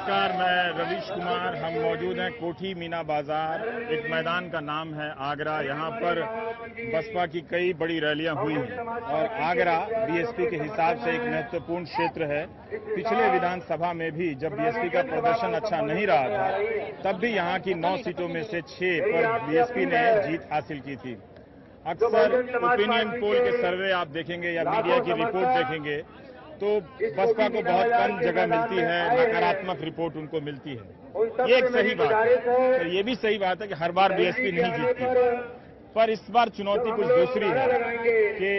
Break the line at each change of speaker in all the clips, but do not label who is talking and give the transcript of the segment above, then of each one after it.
नमस्कार, मैं रवीश कुमार। हम मौजूद हैं कोठी मीना बाजार। एक मैदान का नाम है आगरा। यहाँ पर बसपा की कई बड़ी रैलियां हुई हैं और आगरा बीएसपी के हिसाब से एक महत्वपूर्ण क्षेत्र है। पिछले विधानसभा में भी जब बीएसपी का प्रदर्शन अच्छा नहीं रहा था, तब भी यहाँ की 9 सीटों में से 6 पर बीएसपी ने जीत हासिल की थी। अक्सर ओपिनियन पोल के सर्वे आप देखेंगे या मीडिया की रिपोर्ट देखेंगे तो बसपा को बहुत कम जगह मिलती है, नकारात्मक रिपोर्ट उनको मिलती है। ये एक सही बात है। तो ये भी सही बात है कि हर बार बीएसपी नहीं जीतती, पर इस बार चुनौती कुछ दूसरी है कि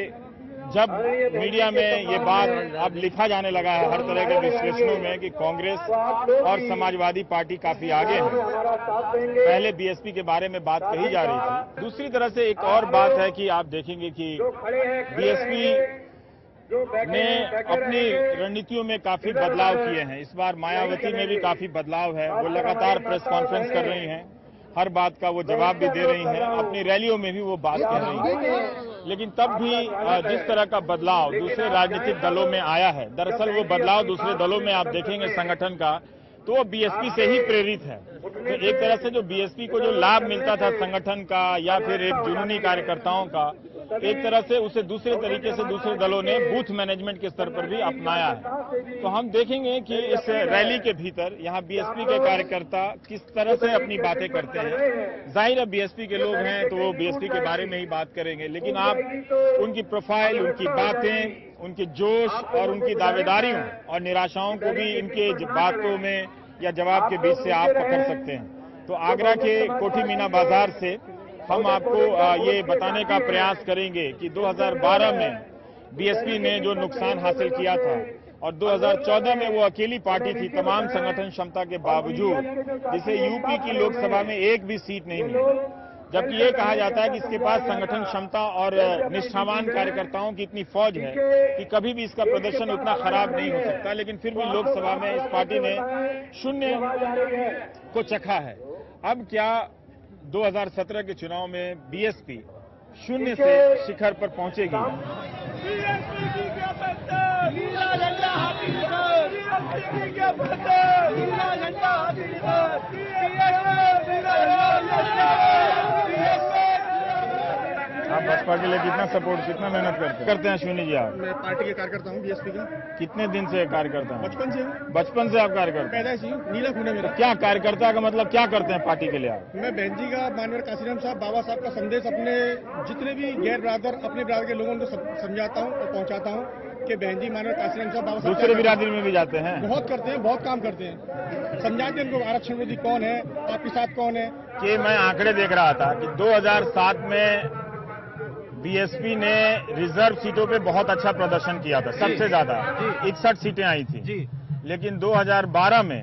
जब मीडिया में ये बात अब लिखा जाने लगा है हर तरह के विश्लेषणों में कि कांग्रेस और समाजवादी पार्टी काफी आगे है। पहले बीएसपी के बारे में बात कही जा रही थी। दूसरी तरह से एक और बात है कि आप देखेंगे कि बीएसपी ने अपनी रणनीतियों में काफी बदलाव किए हैं। इस बार मायावती में भी काफी बदलाव है। वो लगातार प्रेस कॉन्फ्रेंस कर रही हैं, हर बात का वो जवाब भी दे रही हैं, अपनी रैलियों में भी वो बात कह रही हैं। लेकिन तब भी जिस तरह का बदलाव दूसरे राजनीतिक दलों में आया है, दरअसल वो बदलाव दूसरे दलों में आप देखेंगे संगठन का तो वो बीएसपी से ही प्रेरित है। तो एक तरह से जो बीएसपी को जो लाभ मिलता था संगठन का या फिर एक जुनूनी कार्यकर्ताओं का, एक तरह से उसे दूसरे तरीके से दूसरे दलों ने बूथ मैनेजमेंट के स्तर पर भी अपनाया है। तो हम देखेंगे कि इस रैली के भीतर यहाँ बीएसपी के कार्यकर्ता किस तरह से अपनी बातें करते हैं। जाहिर है बीएसपी के लोग हैं तो वो बीएसपी के बारे में ही बात करेंगे, लेकिन आप उनकी प्रोफाइल, उनकी बातें, उनके जोश और उनकी दावेदारियों और निराशाओं को भी इनके बातों में या जवाब के बीच से आप पकड़ सकते हैं। तो आगरा के कोठी मीना बाजार से हम आपको ये बताने का प्रयास करेंगे कि 2012 में बीएसपी ने जो नुकसान हासिल किया था और 2014 में वो अकेली पार्टी थी तमाम संगठन क्षमता के बावजूद, जिसे यूपी की लोकसभा में एक भी सीट नहीं मिली। जबकि ये कहा जाता है कि इसके पास संगठन क्षमता और निष्ठावान कार्यकर्ताओं की इतनी फौज है कि कभी भी इसका प्रदर्शन उतना खराब नहीं हो सकता, लेकिन फिर भी लोकसभा में इस पार्टी ने 0 को चखा है। अब क्या 2017 के चुनाव में बीएसपी 0 से शिखर पर पहुंचेगी? आप बसपा के लिए कितना सपोर्ट, कितना मेहनत करते हैं अश्विनी जी? आप?
मैं पार्टी के कार्यकर्ता हूँ बीएसपी का।
कितने दिन से कार्यकर्ता हैं?
बचपन से।
बचपन से आप कार्यकर्ता?
पैदाइश ही नीला खून है मेरा।
क्या कार्यकर्ता का मतलब क्या करते हैं पार्टी के लिए आप?
मैं बहन जी का, मानवर काशीराम साहब, बाबा साहब का संदेश अपने जितने भी गैर बिरादर, अपने बिरादर के लोगों को समझाता हूँ और पहुँचाता हूँ कि बहन जी, मानवर काशीराम साहब, बाबा साहब
दूसरे बिरादरी में भी जाते हैं,
बहुत करते हैं, बहुत काम करते हैं, समझाते हैं उनको आरक्षण विरोधी कौन है, आपके साथ कौन है।
कि मैं आंकड़े देख रहा था कि 2007 में बीएसपी ने रिजर्व सीटों पे बहुत अच्छा प्रदर्शन किया था, सबसे ज्यादा 61 सीटें आई थी। लेकिन 2012 में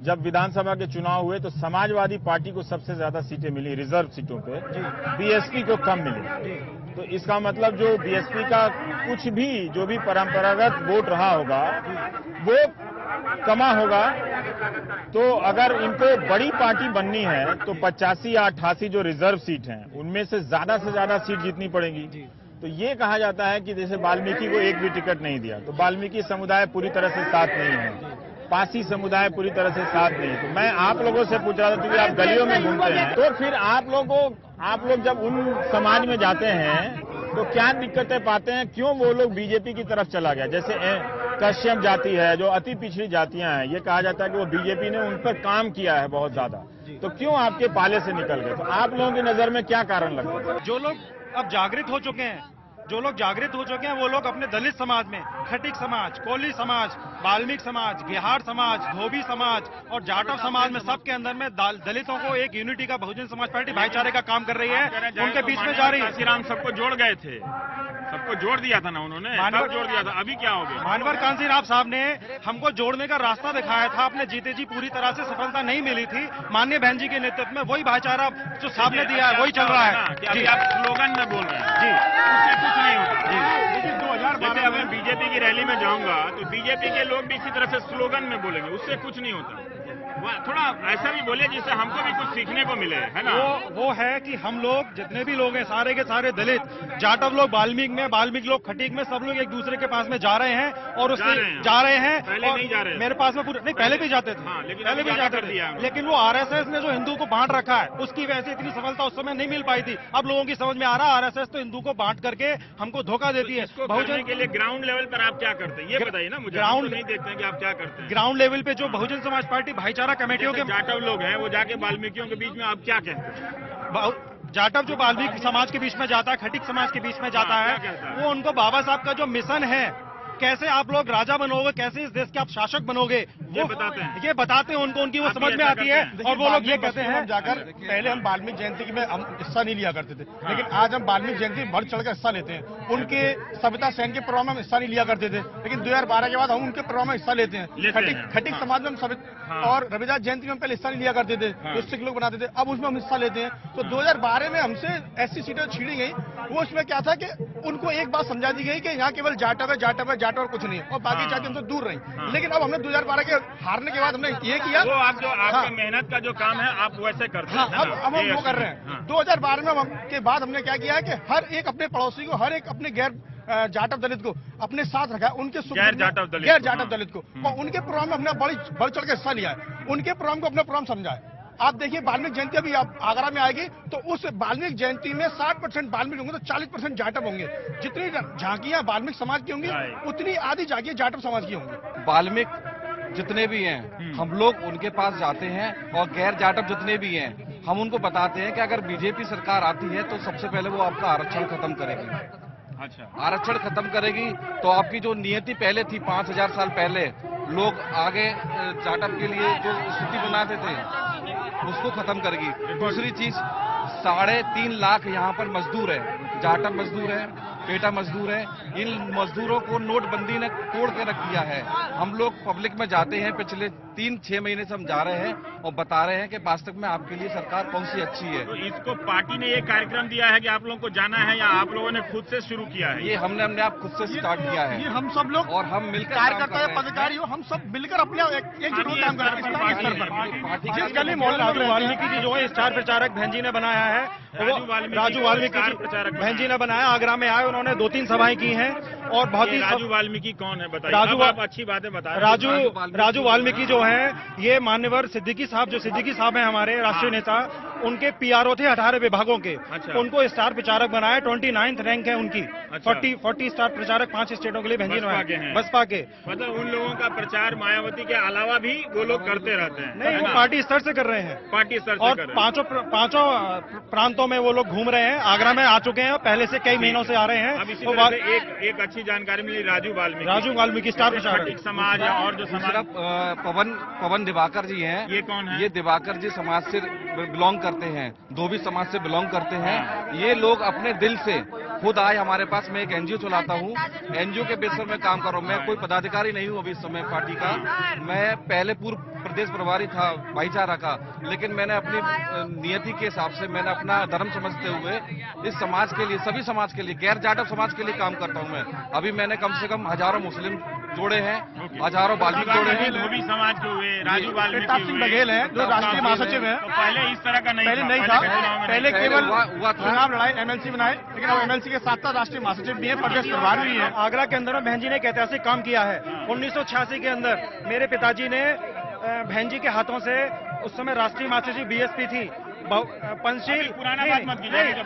जब विधानसभा के चुनाव हुए तो समाजवादी पार्टी को सबसे ज्यादा सीटें मिली रिजर्व सीटों पे, बीएसपी को कम मिली। तो इसका मतलब जो बीएसपी का कुछ भी जो भी परंपरागत वोट रहा होगा वो कमा होगा। तो अगर इनको बड़ी पार्टी बननी है तो 85 या 88 जो रिजर्व सीट हैं उनमें से ज्यादा सीट जीतनी पड़ेगी। तो ये कहा जाता है कि जैसे वाल्मीकि को एक भी टिकट नहीं दिया तो वाल्मीकि समुदाय पूरी तरह से साथ नहीं है, पासी समुदाय पूरी तरह से साथ नहीं है। तो मैं आप लोगों से पूछ रहा था, क्योंकि आप गलियों में घूमते हैं, तो फिर आप लोग जब उन समाज में जाते हैं तो क्या दिक्कतें पाते हैं? क्यों वो लोग बीजेपी की तरफ चला गया? जैसे कश्यप जाति है, जो अति पिछड़ी जातियां हैं, ये कहा जाता है कि वो बीजेपी ने उन पर काम किया है बहुत ज्यादा, तो क्यों आपके पाले से निकल गए? तो आप लोगों की नजर में क्या कारण लगता है?
जो लोग अब जागृत हो चुके हैं, वो लोग अपने दलित समाज में, खटिक समाज, कोली समाज, वाल्मीकि समाज, बिहार समाज, धोबी समाज और जाटव समाज में सबके अंदर में दलितों को एक यूनिटी का बहुजन समाज पार्टी भाईचारे का काम कर रही है, उनके बीच में जा रही है।
काशीराम सबको जोड़ गए थे, सबको जोड़ दिया था ना उन्होंने, कब जोड़ दिया था? अभी क्या हो गया?
मानवर कांसीराम साहब ने हमको जोड़ने का रास्ता दिखाया था, अपने जीते जी पूरी तरह से सफलता नहीं मिली थी। माननीय बहन जी के नेतृत्व में वही भाईचारा जो साहब ने दिया है वही चल रहा है।
जी, आप स्लोगन में बोल रहे हैं
जी,
उससे कुछ नहीं होता जी। लेकिन 2012 में बीजेपी की रैली में जाऊंगा तो बीजेपी के लोग भी इसी तरह से स्लोगन में बोलेंगे, उससे कुछ नहीं होता। थोड़ा ऐसा भी बोले जिससे हमको भी कुछ सीखने को मिले, है ना?
वो है कि हम लोग जितने भी लोग हैं सारे के सारे दलित, जाटव लोग वाल्मीकि में, बाल्मीकि लोग, खटीक में सब लोग एक दूसरे के पास में जा रहे हैं और उससे जा रहे हैं।
पहले नहीं जा रहे,
मेरे पास में पूरे नहीं, पहले भी जाते थे, पहले भी जाते थे, लेकिन वो आरएसएस ने जो हिंदू को बांट रखा है उसकी वजह से इतनी सफलता उस समय नहीं मिल पाई थी। अब लोगों की समझ में आ रहा है आरएसएस तो हिंदू को बांट करके हमको धोखा देती है।
बहुजन के लिए ग्राउंड लेवल पर आप क्या करते हैं ये बताइए ना मुझे। ग्राउंड नहीं देखते हैं कि आप क्या करते हैं
ग्राउंड लेवल पे जो बहुजन समाज पार्टी भाईचारा कमेटियों के
जाटव लोग हैं, वो जाके वाल्मीकियों के बीच में आप क्या कहते हैं?
जाटव जो वाल्मीकि समाज के बीच में जाता है, खटीक समाज के बीच में जाता है, वो उनको बाबा साहब का जो मिशन है, कैसे आप लोग राजा बनोगे, कैसे इस देश के आप शासक बनोगे, ये बताते हैं उनको, उनकी वो समझ में आती है। और वो लोग ये कहते हैं
जाकर पहले हम वाल्मीकि जयंती में हम हिस्सा नहीं लिया करते थे, लेकिन आज हम वाल्मीकि जयंती में बढ़ चढ़कर हिस्सा लेते हैं। उनके सविता सेन के प्रोग्राम में हम हिस्सा नहीं लिया करते थे, लेकिन 2012 के बाद हम उनके प्रोग्राम में हिस्सा लेते हैं। खटीक समाज में हम और रविदास जयंती में हम पहले हिस्सा नहीं लिया करते थे, जो सिख लोग बनाते थे, अब उसमें हम हिस्सा लेते हैं। तो 2012 में हमसे ऐसी सीटें छीनी गई, वो उसमें क्या था कि उनको एक बात समझा दी गई कि यहाँ केवल जाटव है, जाटव है, जाटव और कुछ नहीं है, और बाकी जाति हमसे दूर रही। लेकिन अब हमने 2012 के हारने के बाद हमने ये किया,
वो आप जो आपका मेहनत का जो काम है आप वैसे करते हैं।
अब हम वो कर रहे हैं। 2012 में के बाद हमने क्या किया है कि हर एक अपने पड़ोसी को, हर एक अपने गैर जाटव दलित को अपने साथ रखा है, उनके गैर जाटव दलित को, और उनके प्रोग्राम में हमने बढ़ चढ़ के हिस्सा लिया है, उनके प्रोग्राम को अपना प्रोग्राम समझा है। आप देखिए वाल्मीकि जयंती अभी आप आगरा में आएगी तो उस वाल्मीकि जयंती में 60% वाल्मीकि होंगे तो 40% जाटव होंगे। जितनी झांकियां वाल्मीकि समाज की होंगी उतनी आधी झांकियां जाटव समाज की होंगी।
वाल्मीकि जितने भी हैं हम लोग उनके पास जाते हैं, और गैर जाटव जितने भी हैं हम उनको बताते हैं कि अगर बीजेपी सरकार आती है तो सबसे पहले वो आपका आरक्षण खत्म करेगी।
अच्छा,
आरक्षण खत्म करेगी तो आपकी जो नियति पहले थी 5000 साल पहले लोग आगे जाटव के लिए जो स्थिति बनाते थे उसको खत्म करेगी। दूसरी चीज 3.5 लाख यहाँ पर मजदूर है, जाटव मजदूर है, पेटा मजदूर है। इन मजदूरों को नोटबंदी ने तोड़ के रख दिया है। हम लोग पब्लिक में जाते हैं, पिछले 3-6 महीने से हम जा रहे हैं और बता रहे हैं कि वास्तव में आपके लिए सरकार कौन सी अच्छी है।
तो इसको पार्टी ने ये कार्यक्रम दिया है कि आप लोगों को जाना है, या आप लोगों ने खुद से शुरू किया है?
ये हमने अपने आप खुद से स्टार्ट किया है।
ये हम सब लोग
और हम मिलकर
कार्यकर्ता है, पदाधिकारी हो, हम सब मिलकर अपने एकजुट काम कर रहे हैं।
जिस गली मोहल्ले राजू वाल्मीकि जी जो है स्टार प्रचारक बहन जी ने बनाया है, राजू वाल्मीकि बहन जी ने बनाया, आगरा में आए, उन्होंने 2-3 सभाएं की हैं और बहुत ही।
राजू वाल्मीकि कौन है बताइए? आप अच्छी बातें बताएं।
राजू वाल्मीकि जो है ये मान्यवर सिद्दीकी साहब, जो सिद्दीकी साहब हैं हमारे राष्ट्रीय नेता, उनके पीआरओ थे 18 विभागों के। उनको स्टार प्रचारक बनाया, 29th रैंक है उनकी। 40 स्टार प्रचारक 5 स्टेटों के लिए बहन जी ने, बसपा के।
मतलब उन लोगों का प्रचार मायावती के अलावा भी वो लोग करते रहते हैं?
नहीं, वो पार्टी स्तर से कर रहे हैं,
पार्टी स्तर से।
और पांचों प्रांतों में वो लोग घूम रहे हैं। आगरा में आ चुके हैं, पहले से कई महीनों से आ रहे हैं।
अब इसी तरह से एक अच्छी जानकारी मिली, राजू वाल्मीकि
स्टार प्रचारक
समाज और जो समाज
पवन दिवाकर जी हैं।
ये कौन है?
ये दिवाकर जी समाज से बिलोंग करते हैं, धोबी समाज से बिलोंग करते हैं। ये लोग अपने दिल से खुद आए हमारे पास। मैं एक एनजीओ चलाता हूँ, एनजीओ के बेस पर मैं काम कर रहा हूँ। मैं कोई पदाधिकारी नहीं हूँ अभी इस समय पार्टी का। मैं पहले पूर्व प्रदेश प्रभारी था भाईचारा का, लेकिन मैंने अपनी नियति के हिसाब से, मैंने अपना धर्म समझते हुए इस समाज के लिए, सभी समाज के लिए, गैर जाटव समाज के लिए काम करता हूँ मैं। अभी मैंने कम से कम हजारों मुस्लिम जोड़े हैं, हजारों वाल्मीकि जोड़े हैं।
धोबी समाज के हुए, राजू वाल्मीकि
सिंह बघेल हैं जो राष्ट्रीय महासचिव हैं।
तो पहले इस तरह का नहीं
था, पहले केवल चुनाव लड़ाई एमएलसी बनाए, लेकिन अब एमएलसी के साथ साथ राष्ट्रीय महासचिव भी है, प्रदेश प्रभारी भी है।
आगरा के अंदर में बहन जी ने एक ऐतिहासिक काम किया है। 1986 के अंदर मेरे पिताजी ने बहन जी के हाथों से, उस समय राष्ट्रीय महासचिव बीएसपी थी, पंचशील,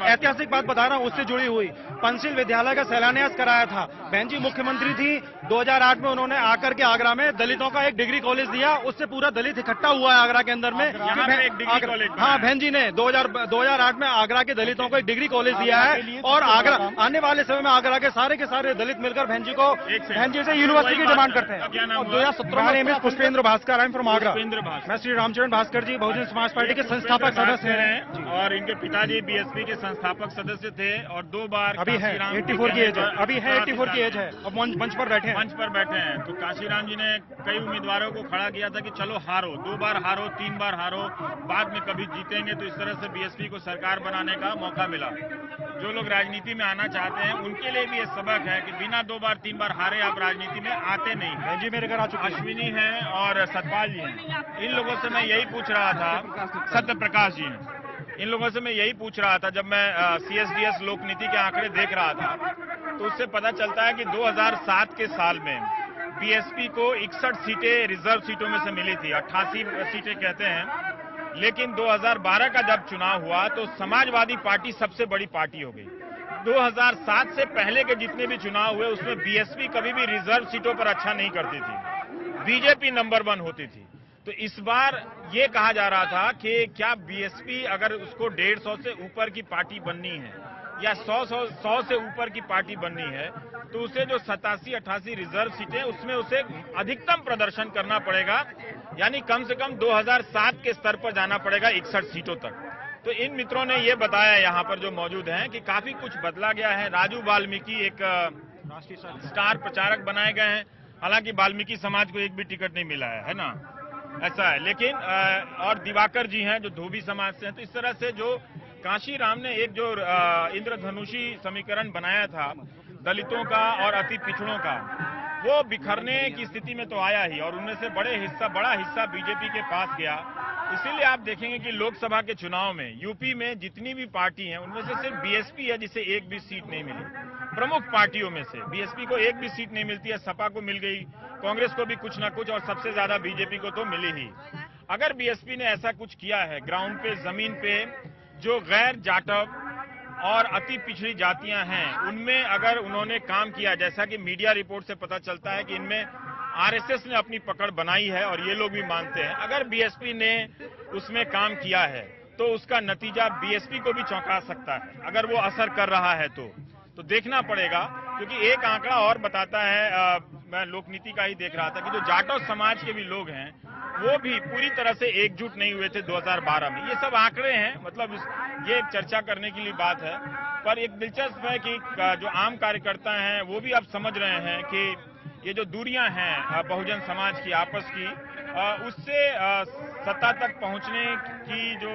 ऐतिहासिक बात बता रहा हूँ, उससे जुड़ी हुई पंचशील विद्यालय का शिलान्यास कराया था। बहन जी मुख्यमंत्री थी, 2008 में उन्होंने आकर के आगरा में दलितों का एक डिग्री कॉलेज दिया। उससे पूरा दलित इकट्ठा हुआ है आगरा के अंदर में। हाँ, बहन जी ने 2008 में आगरा के दलितों को एक डिग्री कॉलेज दिया है, और आगरा आने वाले समय में आगरा के सारे दलित मिलकर बहन जी से यूनिवर्सिटी की डिमांड करते हैं। 2017 में Pushpendra Bhaskar, I am from Agra. मैं श्री रामचरण भास्कर जी, बहुजन समाज पार्टी के संस्थापक सदस्य हैं,
और इनके पिताजी बीएसपी के संस्थापक सदस्य थे, और 2 बार
अभी है 84 की एज है, अभी है 84 की एज है। अब मंच पर बैठे हैं।
तो काशीराम जी ने कई उम्मीदवारों को खड़ा किया था कि चलो हारो, 2 बार हारो, 3 बार हारो, बाद में कभी जीतेंगे। तो इस तरह से बीएसपी को सरकार बनाने का मौका मिला। जो लोग राजनीति में आना चाहते हैं उनके लिए भी ये सबक है कि बिना 2 बार 3 बार हारे आप राजनीति में आते नहीं।
बहन जी मेरे घर आ चुके हैं,
अश्विनी हैं और सतपाल जी हैं। इन लोगों से मैं यही पूछ रहा था, सत्य प्रकाश जी हैं, इन लोगों से मैं यही पूछ रहा था जब मैं CSDS लोक नीति के आंकड़े देख रहा था, तो उससे पता चलता है कि 2007 के साल में बीएसपी को 61 सीटें रिजर्व सीटों में से मिली थी, 88 सीटें कहते हैं। लेकिन 2012 का जब चुनाव हुआ तो समाजवादी पार्टी सबसे बड़ी पार्टी हो गई। 2007 से पहले के जितने भी चुनाव हुए उसमें बीएसपी कभी भी रिजर्व सीटों पर अच्छा नहीं करती थी, बीजेपी नंबर 1 होती थी। तो इस बार ये कहा जा रहा था कि क्या बीएसपी अगर उसको 150 से ऊपर की पार्टी बननी है या 100 से ऊपर की पार्टी बननी है तो उसे जो 87-88 रिजर्व सीटें उसमें उसे अधिकतम प्रदर्शन करना पड़ेगा, यानी कम से कम 2007 के स्तर पर जाना पड़ेगा 61 सीटों तक। तो इन मित्रों ने ये बताया यहाँ पर जो मौजूद हैं कि काफी कुछ बदला गया है। राजू वाल्मीकि एक स्टार प्रचारक बनाए गए हैं, हालांकि वाल्मीकि समाज को एक भी टिकट नहीं मिला है ना, ऐसा है। लेकिन और दिवाकर जी हैं जो धोबी समाज से हैं। तो इस तरह से जो कांशीराम ने एक जो इंद्रधनुषी समीकरण बनाया था दलितों का और अति पिछड़ों का, वो बिखरने की स्थिति में तो आया ही, और उनमें से बड़ा हिस्सा बीजेपी के पास गया। इसीलिए आप देखेंगे कि लोकसभा के चुनाव में यूपी में जितनी भी पार्टी हैं उनमें से सिर्फ बीएसपी है जिसे एक भी सीट नहीं मिली। प्रमुख पार्टियों में से बीएसपी को एक भी सीट नहीं मिलती है, सपा को मिल गई, कांग्रेस को भी कुछ ना कुछ, और सबसे ज्यादा बीजेपी को तो मिली ही। अगर बीएसपी ने ऐसा कुछ किया है ग्राउंड पे, जमीन पे, जो गैर जाटव और अति पिछड़ी जातियां हैं उनमें अगर उन्होंने काम किया, जैसा कि मीडिया रिपोर्ट से पता चलता है कि इनमें आरएसएस ने अपनी पकड़ बनाई है और ये लोग भी मानते हैं, अगर बीएसपी ने उसमें काम किया है तो उसका नतीजा बीएसपी को भी चौंका सकता है अगर वो असर कर रहा है तो देखना पड़ेगा। क्योंकि एक आंकड़ा और बताता है, मैं लोकनीति का ही देख रहा था कि जो जाटव समाज के भी लोग हैं वो भी पूरी तरह से एकजुट नहीं हुए थे 2012 में। ये सब आंकड़े हैं, मतलब ये एक चर्चा करने के लिए बात है। पर एक दिलचस्प है कि जो आम कार्यकर्ता हैं वो भी अब समझ रहे हैं कि ये जो दूरियां हैं बहुजन समाज की आपस की, उससे सत्ता तक पहुंचने की जो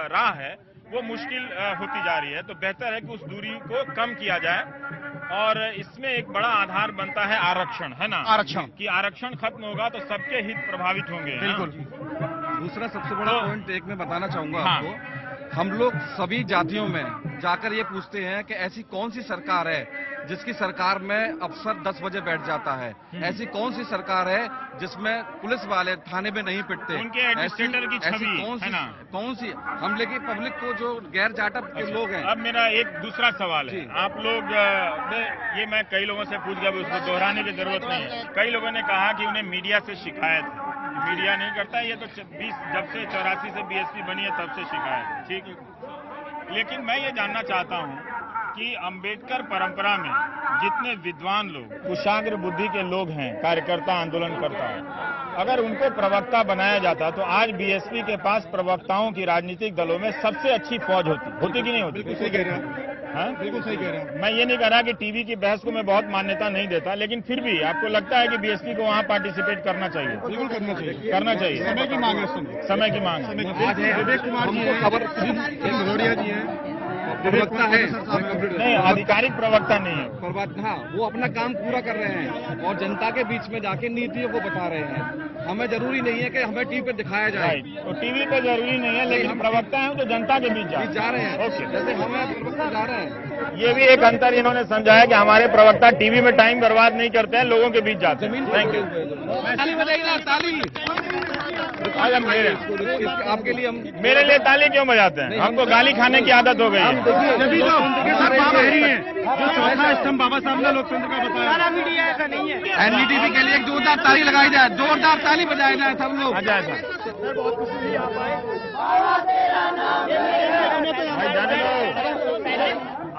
राह है वो मुश्किल होती जा रही है। तो बेहतर है कि उस दूरी को कम किया जाए, और इसमें एक बड़ा आधार बनता है आरक्षण, है ना,
आरक्षण
कि आरक्षण खत्म होगा तो सबके हित प्रभावित होंगे।
बिल्कुल।
दूसरा सबसे बड़ा पॉइंट एक मैं बताना चाहूंगा आपको,
हम लोग सभी जातियों में जाकर ये पूछते हैं कि ऐसी कौन सी सरकार है जिसकी सरकार में अफसर 10 बजे बैठ जाता है, ऐसी कौन सी सरकार है जिसमें पुलिस वाले थाने में नहीं पिटते,
उनके एडमिनिस्ट्रेटर की छवि
कौन सी हम लेकिन पब्लिक को जो गैर जाटव के लोग हैं।
अब मेरा एक दूसरा सवाल है, आप लोग ये मैं कई लोगों से पूछ गया, उसको दोहराने की जरूरत नहीं है। कई लोगों ने कहा कि उन्हें मीडिया से शिकायत है, मीडिया नहीं करता, ये तो 20 जब से 84 से बीएसपी बनी है तब से शिकायत है, ठीक। लेकिन मैं ये जानना चाहता हूँ कि अंबेडकर परंपरा में जितने विद्वान लोग, कुशाग्र बुद्धि के लोग हैं, कार्यकर्ता, आंदोलनकर्ता, अगर उनको प्रवक्ता बनाया जाता तो आज बीएसपी के पास प्रवक्ताओं की राजनीतिक दलों में सबसे अच्छी फौज होती कि नहीं होती?
बिल्कुल सही कह रहे हैं, बिल्कुल सही कह रहे हैं।
मैं ये नहीं कह रहा कि टीवी की बहस को मैं बहुत मान्यता नहीं देता, लेकिन फिर भी आपको लगता है कि बीएसपी को वहाँ पार्टिसिपेट करना चाहिए?
बिल्कुल करना चाहिए,
समय की मांग है, समय की मांग है।
विवेक कुमार जी खबर भदौरिया जी हैं,
प्रवक्ता है
नहीं, आधिकारिक प्रवक्ता नहीं है,
प्रवक्ता, हाँ, वो अपना काम पूरा कर रहे हैं और जनता के बीच में जाके नीतियों को बता रहे हैं। हमें जरूरी नहीं है कि हमें टीवी पे दिखाया जाए,
तो टीवी पे जरूरी नहीं है, लेकिन प्रवक्ता हैं तो जनता के बीच
जा रहे हैं।
ओके,
जैसे हमें प्रवक्ता जा रहे हैं,
ये भी एक अंतर इन्होंने समझाया कि हमारे प्रवक्ता टीवी में टाइम बर्बाद नहीं करते हैं, लोगों के बीच जाते हैं। Thank you.
ताली बजाइए ना, ताली।
आज हम
आपके लिए हम
मेरे लिए ताली क्यों बजाते हैं? हमको गाली खाने की आदत हो गई है।
जो चौथा स्तंभ बाबा साहब ने लोकतंत्र का बताया, सारा मीडिया ऐसा नहीं है।
एनडीटीवी के लिए एक जोरदार ताली लगाई जाए, जोरदार ताली बजाई जाए सब लोग।
भाई जाने दो,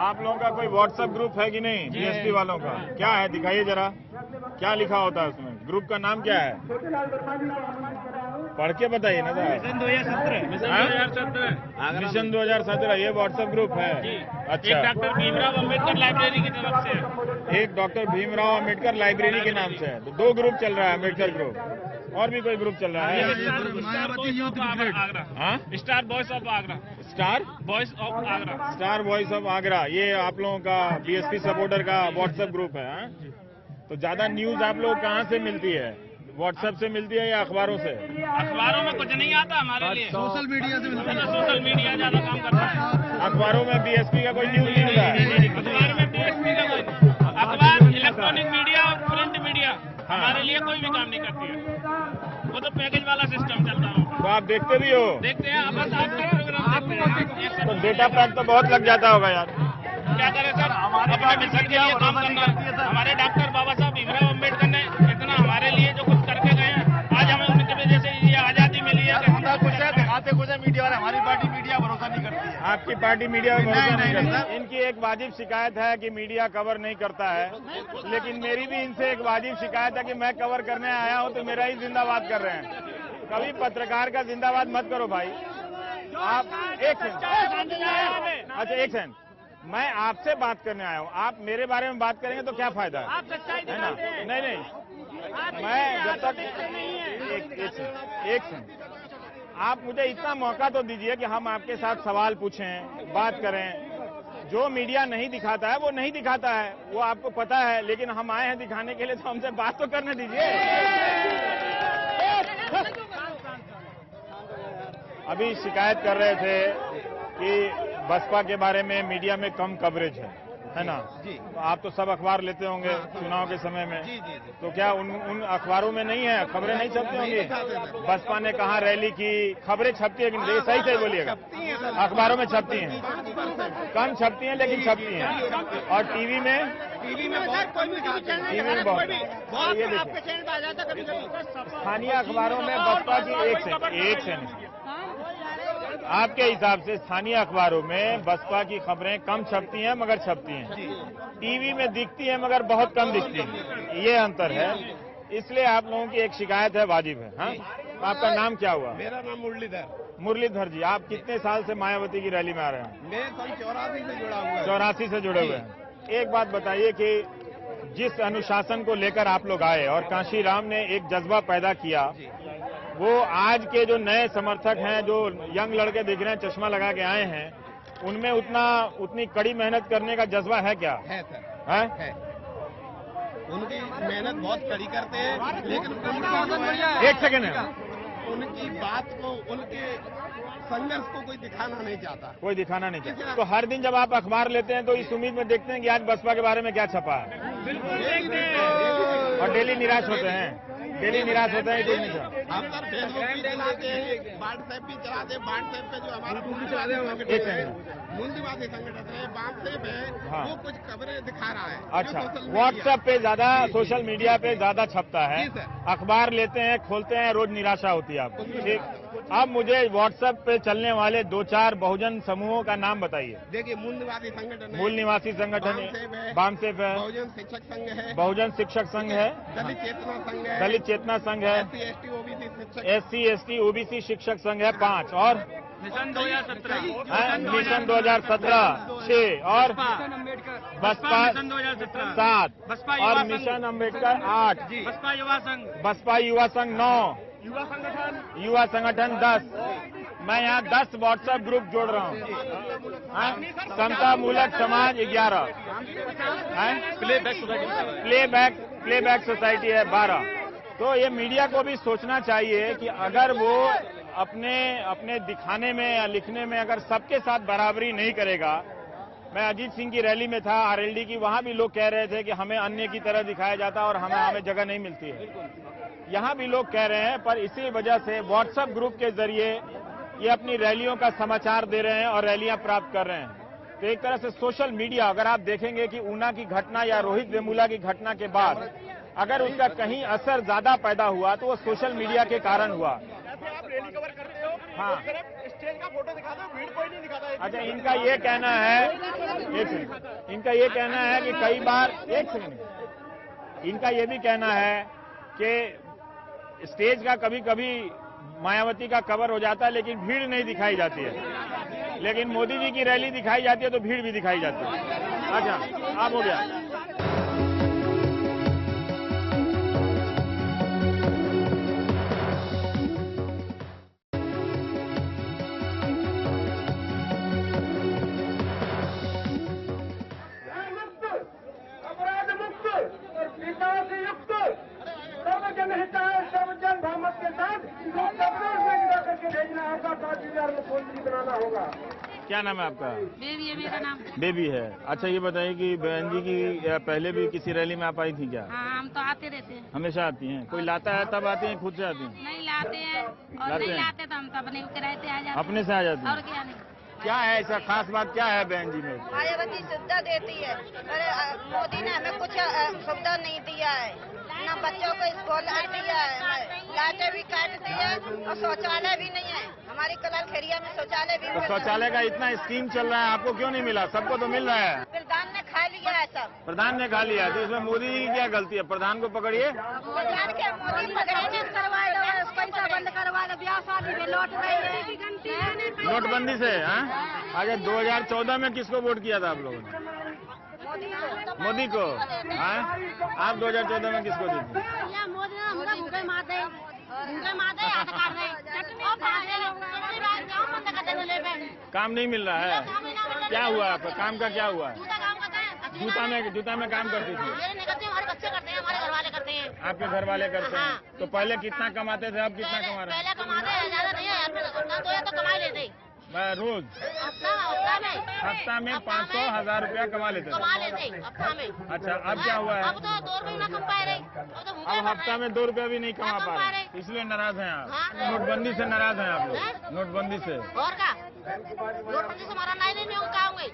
आप लोगों का कोई व्हाट्सएप ग्रुप है कि नहीं बीएसपी वालों का? क्या है, दिखाइए जरा, क्या लिखा होता है उसमें? ग्रुप का नाम क्या है? पढ़ के बताइए ना सर। मिशन 2017 ये व्हाट्सएप ग्रुप है। अच्छा,
एक डॉक्टर भीमराव अम्बेडकर लाइब्रेरी की तरफ से,
एक डॉक्टर भीमराव अम्बेडकर लाइब्रेरी के नाम से है, तो 2 ग्रुप चल रहा है, अम्बेडकर ग्रुप, और भी कोई ग्रुप चल रहा है?
Star voice of Agra,
star
voice of Agra,
star voice of Agra, ये आप लोगों का बीएसपी सपोर्टर का व्हाट्सएप ग्रुप है। तो ज्यादा न्यूज आप लोग कहाँ से मिलती है? व्हाट्सएप से मिलती है या अखबारों से?
अखबारों में कुछ नहीं आता हमारे लिए,
सोशल मीडिया से मिलता है।
सोशल मीडिया ज्यादा काम करता है।
अखबारों में बीएसपी का कोई न्यूज नहीं मिलता है?
अखबार में बीएसपी का कोई, क्या? हमारे लिए कोई भी काम नहीं करती है। वो तो पैकेज वाला सिस्टम चलता है।
तो आप देखते भी हो?
देखते हैं, बस आपका प्रोग्राम देखते हैं।
तो डेटा पैक तो बहुत लग जाता होगा यार।
क्या करें सर, अपने मिशन के लिए काम करना है। हमारे डॉक्टर बाबा साहब भीमराव अम्बेडकर ने इतना हमारे लिए जो कुछ करके गए हैं, आज हमें उनकी वजह से ये आजादी मिली है।
कुछ है, दिखाते कुछ है मीडिया वाले। हमारी पार्टी मीडिया भरोसा नहीं करती है।
आपकी पार्टी मीडिया में भरोसा नहीं
नहीं,
करती। इनकी एक वाजिब शिकायत है कि मीडिया कवर नहीं करता है, लेकिन मेरी भी इनसे एक वाजिब शिकायत है कि मैं कवर करने आया हूं तो मेरा ही जिंदाबाद कर रहे हैं। कभी पत्रकार का जिंदाबाद मत करो भाई। आप एक सेकंड, अच्छा एक सेकंड, मैं आपसे बात करने आया हूँ, आप मेरे बारे में बात करेंगे तो क्या फायदा है ना? नहीं, मैं जब तक एक सेकंड, आप मुझे इतना मौका तो दीजिए कि हम आपके साथ सवाल पूछें, बात करें। जो मीडिया नहीं दिखाता है वो नहीं दिखाता है, वो आपको पता है, लेकिन हम आए हैं दिखाने के लिए, तो हमसे बात तो करने दीजिए। अभी शिकायत कर रहे थे कि बसपा के बारे में मीडिया में कम कवरेज है ना?
जी।
तो आप तो सब अखबार लेते होंगे चुनाव के समय में।
जी।
तो क्या उन अखबारों में नहीं है, खबरें नहीं छपती होंगी? बसपा ने कहा रैली की, खबरें छपती है कि नहीं? सही बोलिएगा। अखबारों में छपती हैं, कम छपती हैं लेकिन छपती हैं। और टीवी में बहुत। ये देखिए, स्थानीय अखबारों में बसपा की एक से नहीं। आपके हिसाब से स्थानीय अखबारों में बसपा की खबरें कम छपती हैं मगर छपती हैं, टीवी में दिखती हैं मगर बहुत कम दिखती हैं, ये अंतर है। इसलिए आप लोगों की एक शिकायत है, वाजिब है। हाँ, आपका नाम क्या हुआ?
मेरा नाम
मुरलीधर जी। आप कितने साल से मायावती की रैली में आ रहे हैं?
मैं सन 84 से जुड़ा हुआ।
84 से जुड़े हुए हैं। एक बात बताइए कि जिस अनुशासन को लेकर आप लोग आए और कांशीराम ने एक जज्बा पैदा किया, वो आज के जो नए समर्थक हैं, जो यंग लड़के दिख रहे हैं चश्मा लगा के आए हैं, उनमें उतनी कड़ी मेहनत करने का जज्बा है क्या?
है सर,
है?
उनकी मेहनत बहुत कड़ी करते हैं, लेकिन
एक सेकंड है,
उनकी बात को, उनके संघर्ष को कोई दिखाना नहीं चाहता।
कोई दिखाना नहीं चाहता। तो हर दिन जब आप अखबार लेते हैं तो इस उम्मीद में देखते हैं कि आज बसपा के बारे में क्या छपा है, और डेली निराश होते हैं। कुछ नहीं था।
हम सर फेसबुक भी चलाते हैं, व्हाट्सएप भी चलाते हैं। व्हाट्सएप पे जो हमारा मूल्यवादी संगठन है, व्हाट्सएप है,
हाँ।
वो कुछ खबरें दिखा रहा है।
अच्छा, व्हाट्सएप पे ज्यादा, सोशल मीडिया पे ज्यादा छपता है।
जी सर।
अखबार लेते हैं, खोलते हैं, रोज निराशा होती है आपको। ठीक, अब मुझे व्हाट्सएप पे चलने वाले 2-4 बहुजन समूहों का नाम बताइए।
देखिए, मूल्यवादी संगठन है,
मूल निवासी संगठन है, बामसेफ है,
बहुजन शिक्षक संघ है,
बहुजन शिक्षक संघ है,
दलित चेतना संघ है,
दलित चेतना संघ है,
SC ST OBC शिक्षक
SC ST OBC शिक्षक संघ है 5, और
मिशन 2017,
मिशन 2017 6, और बसपा
मिशन 2017
7,
बसपा
और
युवा
मिशन अम्बेडकर 8,
बसपा युवा संघ,
बसपा युवा संघ 9, युवा संगठन 10। मैं यहाँ 10 व्हाट्सएप ग्रुप जोड़ रहा हूँ। समता मूलक समाज 11, प्लेबैक सोसाइटी है 12। तो ये मीडिया को भी सोचना चाहिए कि अगर वो अपने दिखाने में या लिखने में अगर सबके साथ बराबरी नहीं करेगा। मैं अजीत सिंह की रैली में था, RLD की, वहां भी लोग कह रहे थे कि हमें अन्य की तरह दिखाया जाता है और हमें जगह नहीं मिलती है। यहाँ भी लोग कह रहे हैं, पर इसी वजह से व्हाट्सएप ग्रुप के जरिए ये अपनी रैलियों का समाचार दे रहे हैं और रैलियां प्राप्त कर रहे हैं। तो एक तरह से सोशल मीडिया, अगर आप देखेंगे कि ऊना की घटना या रोहित वेमुला की घटना के बाद अगर उसका कहीं असर ज्यादा पैदा हुआ तो वो सोशल मीडिया के कारण हुआ। हाँ,
स्टेज का फोटो दिखा दो, भीड़ कोई नहीं दिखाता।
अच्छा, इनका ये कहना है, एक सेकंड, इनका ये कहना है कि कई बार, एक सेकंड, इनका ये भी कहना है कि स्टेज का कभी कभी मायावती का कवर हो जाता है लेकिन भीड़ नहीं दिखाई जाती है, लेकिन मोदी जी की रैली दिखाई जाती है तो भीड़ भी दिखाई जाती है। अच्छा, अब हो गया।
जनहित के साथ इनको कब्रों में गिरा करके भेजना होगा, 5,000 मुख्यमंत्री बनाना होगा।
क्या नाम है आपका?
बेबी है मेरा नाम।
बेबी है। अच्छा ये बताइए कि बहन जी की पहले भी किसी रैली में आप आई थी क्या?
हाँ, हम तो आते रहते हैं।
हमेशा आती हैं? कोई लाता है तब आती हैं, खुद से आती हैं?
नहीं लाते हैं और
लाते
नहीं
हैं?
लाते तो हम तो अपने किराए से आ जाते हैं।
अपने से आ जाती हैं?
और क्या नहीं।
क्या है ऐसा खास बात क्या है बहन जी में?
मायावती सुविधा देती है, पर मोदी ने हमें कुछ सुविधा नहीं दिया है, ना बच्चों को स्कूल दिया है, लाइटें भी काट दी है और शौचालय भी नहीं है। हमारी कलर खेरिया में शौचालय भी
तो शौचालय का इतना स्कीम चल रहा है, आपको क्यों नहीं मिला? सबको तो मिल रहा है।
प्रधान ने खा लिया है सब।
प्रधान ने खा लिया, तो इसमें मोदी जी की क्या गलती है? प्रधान को पकड़िए।
प्रधान के मोदी पकड़े करवा दो, पैसा बंद करवा दो, ब्याह शादी में लौट रही है
नोटबंदी से। हाँ, आगे 2014 में किसको वोट किया था आप लोगों ने? मोदी को। हाँ, आप 2014 में किसको दी थी?
मोदी ने हमको भूखे मारते याद कर रहे
काम नहीं मिल रहा है। क्या हुआ आपका? काम का क्या हुआ? जूता में काम करती थी।
हमारे बच्चे करते हैं, हमारे घर वाले करते हैं।
आपके घर वाले करते हैं? तो पहले कितना कमाते थे, अब कितना कमा रहे हैं?
पहले कमाते हैं, ज्यादा नहीं है, 2 तो कमा लेते
रोज हफ्ता में 500-1000 रुपया कमा लेते
हफ्ता में।
अच्छा, अब क्या हुआ है?
अब तो 2 रुपये ना कम पाए रहे।
अब हफ्ता में 2 रुपया भी नहीं कमा पा रहे, इसलिए नाराज हैं आप। नोटबंदी से नाराज हैं आप लोग? नोटबंदी से।
और क्या? नोटबंदी से हमारा नहीं होंगे।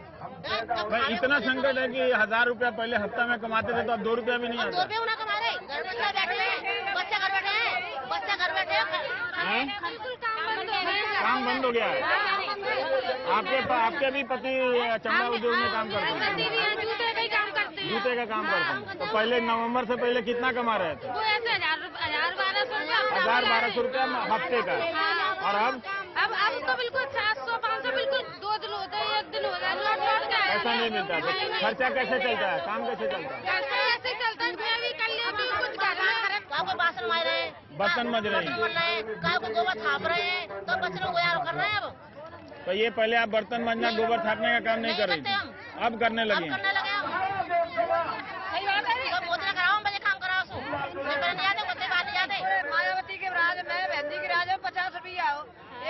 भाई इतना संकट है कि 1000 रुपया पहले हफ्ता में कमाते थे, तो अब 2 रुपया भी नहीं आता।
2 रुपये ना कमा रहे, घर में बैठे हैं, बच्चे घर बैठे हैं, बच्चे घर बैठे हैं।
काम बंद हो गया है। आपके भी पति चमड़ा उद्योग में काम करते हैं?
जूते का ही काम करते हैं।
जूते का काम करते हैं। तो पहले नवंबर से पहले कितना कमा रहे थे?
वो ऐसे
1000-1200 रुपया हफ्ते का। और अब
तो बिल्कुल 700-500 बिल्कुल 2 दिन होते हैं, 1 दिन होता है।
ऐसा नहीं मिलता। तो खर्चा कैसे चलता है? काम कैसे चलता है?
ऐसे चलता है। मैं भी कर लिया, भी कुछ कर रहा है। काको बासन मार रहे हैं,
बर्तन मज रहे हैं,
काको गोबर थाप रहे हैं, तो बच्चों को यार कर रहे हैं। अब
तो ये पहले आप बर्तन मजना, गोबर थापने का काम नहीं कर रही थी, अब करने लगे?
करने लगे हम। सही बात है। तो मोदी ने कराओ, मुझे काम कराओ सो। मैं नहीं आते, बच्चे बात नहीं आते।
मायावती के राज में, बहन के राज में 50 रुपया हो,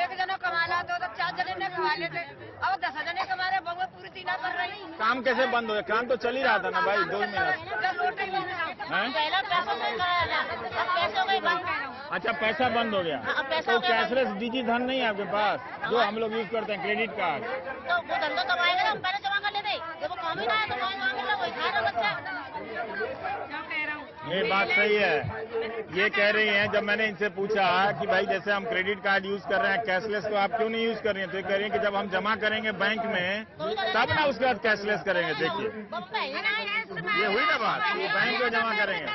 एक जनो कमा ला तो 4 जने ने कमा लेते, अब 10 जने कमा रहे, बहु पूरी ना कर रही।
काम कैसे बंद हो गया? काम तो चल ही रहा था ना भाई 2 महीना।
पहला पैसा बंद कराया था, अब पैसे हो गए बंद।
अच्छा, पैसा बंद हो गया। तो कैशलेस डिजी धन नहीं है आपके पास, जो हम लोग यूज करते हैं, क्रेडिट कार्ड?
तो वो धंधा कमाएगा ना, हम पहले जमा कर लेते, जब वो काम ही ना है तो कौन मांगेगा? वही खाएगा बच्चा।
ये बात सही है। ये कह रही हैं, जब मैंने इनसे पूछा कि भाई जैसे हम क्रेडिट कार्ड यूज कर रहे हैं, कैशलेस तो आप क्यों नहीं यूज कर रही हैं? तो ये कह रही हैं कि जब हम जमा करेंगे बैंक में तब ना उसके बाद कैशलेस करेंगे। देखिए, ये हुई ना बात, ये बैंक में जमा करेंगे।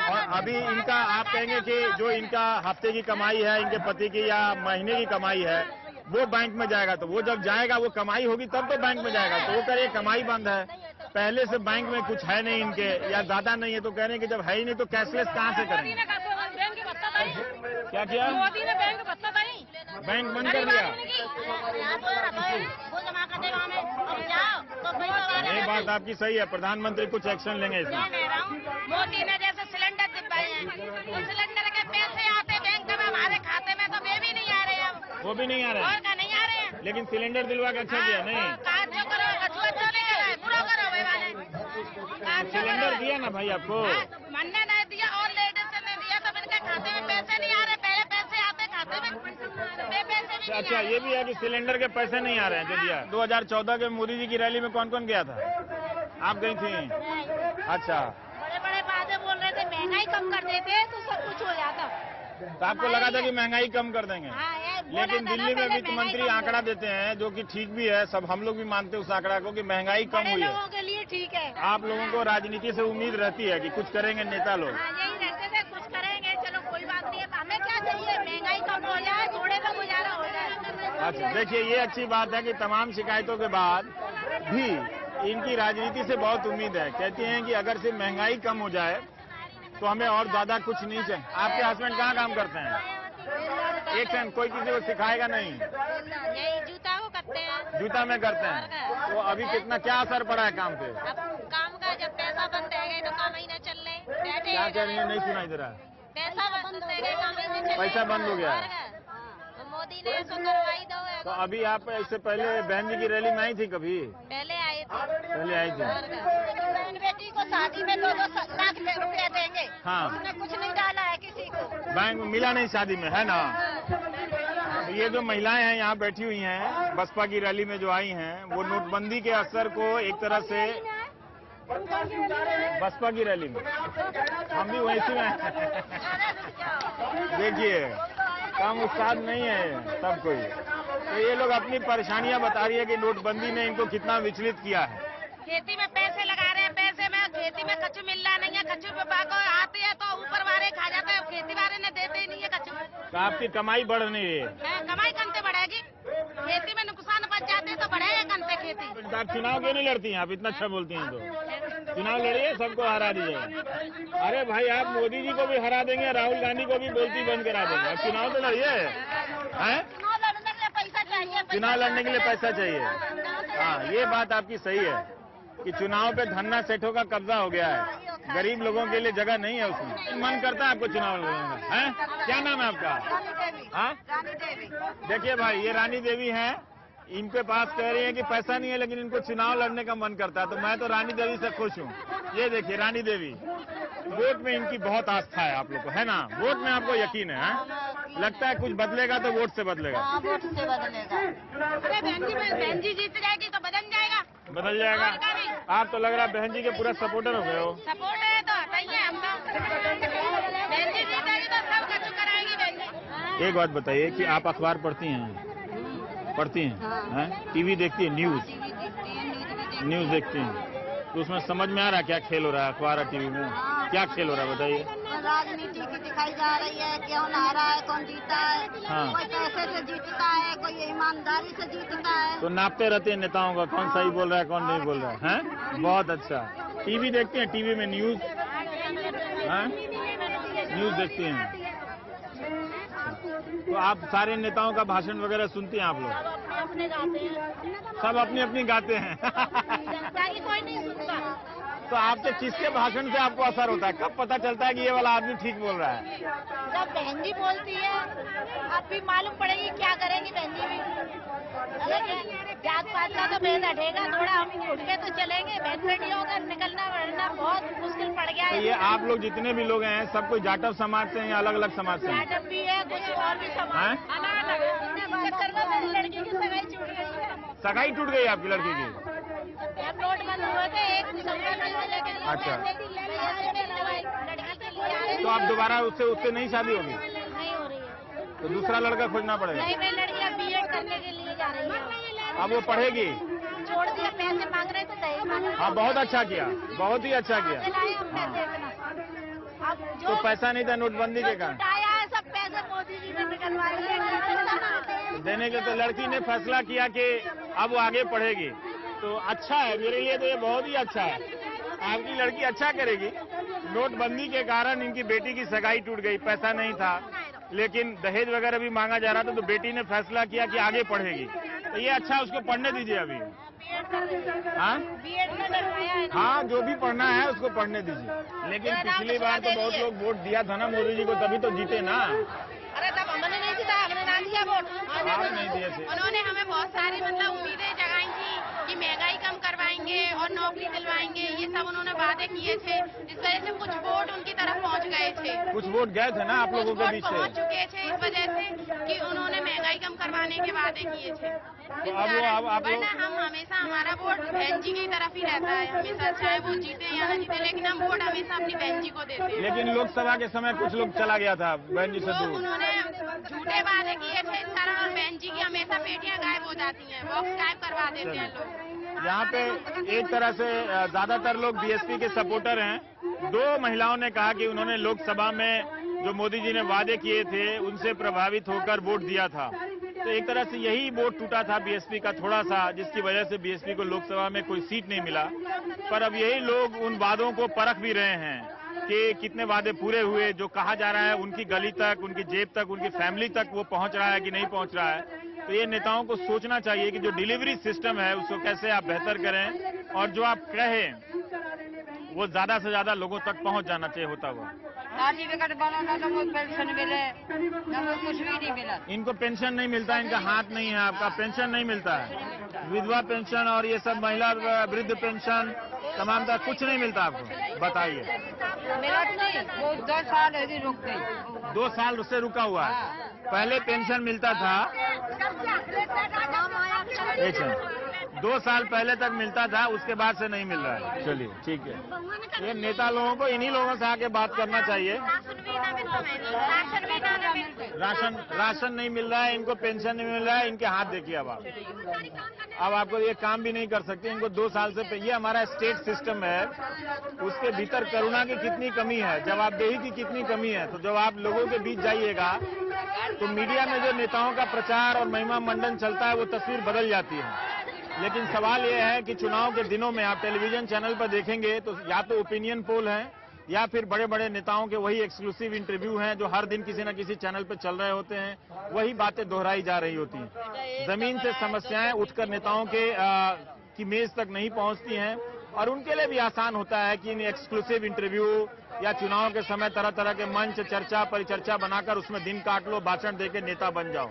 और अभी इनका आप कहेंगे कि जो इनका हफ्ते की कमाई है, इनके पति की या महीने की कमाई है, वो बैंक में जाएगा। तो वो जब जाएगा, वो कमाई होगी तब तो बैंक में जाएगा। तो वो कह रही है कमाई बंद है, पहले से बैंक में कुछ है नहीं इनके, या ज्यादा नहीं है, तो कह रहे हैं कि जब है ही नहीं तो कैशलेस कहाँ से करेंगे? क्या किया?
मोदी ने बैंक भत्ता नहीं,
बैंक बंद कर दिया।
वो जमा कर देगा हमें, अब जाओ तो
ये बात आपकी सही है, प्रधानमंत्री कुछ एक्शन लेंगे इसमें।
मोदी ने जैसे सिलेंडर दिलवाए हैं, उस सिलेंडर के पैसे आते बैंक में, हमारे खाते में तो वे भी नहीं आ रहे हैं।
वो भी नहीं आ रहे
और
हैं?
क्या नहीं आ रहे हैं?
लेकिन सिलेंडर दिलवा के अच्छा किया। नहीं,
जो करो अच्छो नहीं करो, बुरा करो भाई वाले।
सिलेंडर दिया ना भाई आपको?
मैंने नहीं दिया और लेडीज ने नहीं दिया, तो इनके खाते में पैसे नहीं आ रहे। पहले पैसे आते खाते में, पैसे भी
अच्छा, ये भी है कि सिलेंडर के पैसे नहीं आ रहे हैं जो दिया। 2014 के मोदी जी की रैली में कौन कौन गया था? आप गई थी? अच्छा,
बड़े बड़े बातें बोल रहे थे, महंगाई कम कर देते तो सब कुछ हो जाता।
तो आपको लगा था कि महंगाई कम कर देंगे? लेकिन दिल्ली में वित्त मंत्री आंकड़ा देते हैं, जो कि ठीक भी है, सब हम लोग भी मानते हैं उस आंकड़ा को, कि महंगाई कम हुई है।
लोगों के लिए ठीक है।
आप लोगों को राजनीति से उम्मीद रहती है कि कुछ करेंगे नेता लोग?
यही रहते थे, कुछ करेंगे, चलो कोई बात नहीं है। हमें क्या चाहिए? महंगाई कम हो जाए, थोड़े में गुजारा हो जाए।
अच्छा, देखिए ये अच्छी बात है कि तमाम शिकायतों के बाद भी इनकी राजनीति से बहुत उम्मीद है। कहती हैं कि अगर से महंगाई कम हो जाए तो हमें और ज्यादा कुछ नहीं चाहिए। आपके हस्बैंड कहाँ काम करते हैं? एक सेकंड, कोई किसी को सिखाएगा नहीं?
यही जूता को करते हैं।
जूता में करते हैं। तो अभी कितना क्या असर पड़ा है काम पे?
अब काम का जब पैसा बंद है गए तो काम ही न चल रहे।
क्या कह रही है? नहीं सुनाई दे रहा।
पैसा बंद है गए, काम ही न चल रहे।
पैसा बंद हो गया है।
मोदी ने ऐसा करवाई दो है,
तो अभी आप इससे पहले बहन जी की रैली में आई थी कभी?
पहले आए थे।
पहले आई थी।
बहन बेटी को शादी में 2-2 लाख रुपया देंगे।
हाँ।
उसने कुछ नहीं डाला है किसी को।
बैंक में मिला नहीं शादी में, है ना? तो ये जो महिलाएं हैं यहाँ बैठी हुई हैं, बसपा की रैली में जो आई हैं, वो नोटबंदी के असर को एक तरह से बसपा की रैली में हम भी वैसी में देखिए कम उस्ताद नहीं है सब कोई। तो ये लोग अपनी परेशानियां बता रही है कि नोटबंदी ने इनको कितना विचलित किया है।
खेती में पैसे लगा रहे हैं, पैसे में खेती में कच्चू मिल रहा नहीं है। कच्चू को आते हैं तो ऊपर वाले खा जाते हैं, खेती वाले ने देते ही नहीं है कच्चू।
तो आपकी कमाई बढ़ नहीं रही है?
कमाई कंते बढ़ेगी, खेती में नुकसान बच जाते तो बढ़ेगा कंते खेती।
आप चुनाव क्यों नहीं लड़ती हैं? आप इतना अच्छा बोलती हैं तो चुनाव लड़िए, सबको हरा दीजिएगा। अरे भाई आप मोदी जी को भी हरा देंगे, राहुल गांधी को भी बोलती बंद करा देंगे। आप चुनाव तो लड़िए, हैं?
चुनाव लड़ने के लिए पैसा चाहिए।
चुनाव लड़ने के लिए पैसा चाहिए। हाँ, ये बात आपकी सही है कि चुनाव पे धन्ना सेठों का कब्जा हो गया है, गरीब लोगों के लिए जगह नहीं है उसमें। मन करता है आपको चुनाव लड़ने का, हैं? क्या नाम है आपका? हाँ,
रानी देवी।
देखिए भाई, ये रानी देवी हैं, इनके पास कह रही हैं कि पैसा नहीं है लेकिन इनको चुनाव लड़ने का मन करता है। तो मैं तो रानी देवी से खुश हूँ। ये देखिए रानी देवी, वोट में इनकी बहुत आस्था है आप लोग को, है ना? वोट में आपको यकीन है? लगता है कुछ बदलेगा तो वोट से बदलेगा।
हाँ, वोट से बदलेगा।
अरे बहन जी जीत जाएगी तो बदल जाएगा।
बदल जाएगा। आप तो लग रहा है बहन जी के पूरा सपोर्टर हो गए हो।
सपोर्ट है तो बताइए, हम तो बहन जी जीत जाएगी तो सब कच्चू कराएगी बहन जी।
एक बात बताइए कि आप अखबार पढ़ती हैं? पढ़ती हैं? टीवी देखती है? न्यूज देखती हैं? तो उसमें समझ में आ रहा है क्या खेल हो रहा है अखबार और टीवी में? क्या खेल हो रहा है बताइए?
राजनीति की दिखाई जा रही है, कौन हारा है, कौन जीता है।
हाँ।
कोई पैसे से जीतता है, कोई ईमानदारी से जीतता है।
तो नापते रहते हैं नेताओं का, कौन सही बोल रहा है कौन नहीं बोल रहा है, हैं? बहुत अच्छा। टीवी देखते हैं? टीवी में न्यूज, हैं? न्यूज देखती हैं? तो आप सारे नेताओं का भाषण वगैरह सुनती हैं आप लोग?
अपने गाते हैं,
सब अपनी अपनी गाते हैं।
जनता की कोई नहीं सुनता।
तो आपसे किसके भाषण से आपको असर होता है? कब पता चलता है कि ये वाला आदमी ठीक बोल रहा है?
जब बहन जी बोलती है, अब भी मालूम पड़ेगी क्या करेंगी बहन जी भी। अलग है, जात पात का तो भेद हटेगा थोड़ा, हम उठ के तो चलेंगे। बहन बेटियों का निकलना बढ़ना बहुत मुश्किल पड़ गया
तो
है।
ये आप लोग जितने भी लोग हैं सब कोई जाटव समाज से हैं या अलग अलग समाज से हैं?
जाटव भी है, कुछ और भी समाज अलग अलग। चक्कर में मेरी लड़की की सगाई छूट गई है।
सगाई टूट गई आपकी लड़की की?
जब नोट बंद हुए थे 1 दिसंबर में लेके
अच्छा।
लड़की के लिए आए
तो आप दोबारा उससे नहीं शादी होगी?
नहीं हो रही है।
तो दूसरा लड़का खोजना पड़ेगा?
नहीं, मेरी लड़की अब BEd करने के लिए जा रही है।
अब वो पढ़ेगी?
छोड़ दिया, पैसे मांग रहे तो दहेज मांग रहे।
हाँ, बहुत अच्छा किया, बहुत ही अच्छा किया।
अब
तो पैसा नहीं था नोटबंदी के कारण?
आया है सब पैसे मोदी जी ने निकलवा लिए।
देने के तो लड़की ने फैसला किया कि अब वो आगे पढ़ेगी, तो अच्छा है मेरे लिए, तो ये बहुत ही अच्छा है। आपकी लड़की अच्छा करेगी। नोटबंदी के कारण इनकी बेटी की सगाई टूट गई, पैसा नहीं था लेकिन दहेज वगैरह भी मांगा जा रहा था, तो बेटी ने फैसला किया कि आगे पढ़ेगी। तो ये अच्छा, उसको पढ़ने दीजिए अभी। हाँ,
BEd में डरवाया है।
हाँ, जो भी पढ़ना है उसको पढ़ने दीजिए। लेकिन पिछली बार तो बहुत लोग वोट दिया था ना मोदी जी को, तभी तो जीते ना।
अरे तब हमने नहीं जीता, हमने ना दिया वोट।
आप नहीं दिए थे।
उन्होंने हमें बहुत सारी उम्मीदें जगाई थी कि महंगाई कम करवाएंगे और नौकरी दिलवाएंगे, ये सब उन्होंने वादे किए थे। इस वजह से कुछ वोट उनकी तरफ पहुंच गए थे।
कुछ वोट गए थे ना आप लोगों के बीच से?
पहुंच चुके थे इस वजह से कि उन्होंने महंगाई कम करवाने के वादे किए थे।
तो अब आप लोग,
वरना हम हमेशा, हमारा वोट बहन जी की तरफ ही रहता है हमेशा, चाहे वो जीते या ना जीते, लेकिन हम वोट हमेशा अपनी बहन जी को देते हैं।
लेकिन लोकसभा के समय कुछ लोग चला गया था बहन जी से दूर।
उन्होंने झूठे वादे किए थे इस तरह, और बहन जी की हमेशा बेटियां गायब हो जाती हैं, बॉक्स गायब करवा देते हैं लोग।
यहाँ पे एक तरह से ज्यादातर लोग बीएसपी के सपोर्टर हैं। 2 महिलाओं ने कहा कि उन्होंने लोकसभा में जो मोदी जी ने वादे किए थे उनसे प्रभावित होकर वोट दिया था। तो एक तरह से यही वोट टूटा था बीएसपी का थोड़ा सा, जिसकी वजह से बीएसपी को लोकसभा में कोई सीट नहीं मिला। पर अब यही लोग उन वादों को परख भी रहे हैं कि कितने वादे पूरे हुए। जो कहा जा रहा है उनकी गली तक, उनकी जेब तक, उनकी फैमिली तक वो पहुंच रहा है कि नहीं पहुंच रहा है। तो ये नेताओं को सोचना चाहिए कि जो डिलीवरी सिस्टम है उसको कैसे आप बेहतर करें, और जो आप कहें वो ज्यादा से ज्यादा लोगों तक पहुंच जाना चाहिए होता हुआ।
सर्टिफिकेट बना ना तो मुझे पेंशन मिले ना मुझे कुछ भी नहीं मिला।
इनको पेंशन नहीं मिलता, इनका हाथ नहीं है, आपका पेंशन नहीं मिलता है, विधवा पेंशन और ये सब महिला वृद्ध पेंशन तमाम कुछ नहीं मिलता आपको, बताइए।
मिला नहीं, वो 2 साल ऐसे रुक गई।
2 साल उससे रुका हुआ है। पहले पेंशन मिलता था, 2 साल पहले तक मिलता था, उसके बाद से नहीं मिल रहा है। चलिए ठीक है, ये नेता लोगों को इन्हीं लोगों से आके बात करना चाहिए। राशन नहीं मिल रहा है, इनको पेंशन नहीं मिल रहा है, इनके हाथ देखिए। अब आपको ये काम भी नहीं कर सकते, इनको 2 साल से ये हमारा स्टेट सिस्टम है, उसके भीतर करुणा की कितनी कमी है, जवाबदेही की कितनी कमी है। तो जब आप लोगों के बीच जाइएगा तो मीडिया में जो नेताओं का प्रचार और महिमा मंडन चलता है वो तस्वीर बदल जाती है। लेकिन सवाल ये है कि चुनाव के दिनों में आप टेलीविजन चैनल पर देखेंगे तो या तो ओपिनियन पोल है या फिर बड़े बड़े नेताओं के वही एक्सक्लूसिव इंटरव्यू हैं जो हर दिन किसी न किसी चैनल पर चल रहे होते हैं, वही बातें दोहराई जा रही होती हैं। जमीन से समस्याएं उठकर नेताओं की मेज तक नहीं पहुंचती हैं और उनके लिए भी आसान होता है कि इन एक्सक्लूसिव इंटरव्यू या चुनाव के समय तरह तरह के मंच, चर्चा, परिचर्चा बनाकर उसमें दिन काट लो, भाषण देके नेता बन जाओ।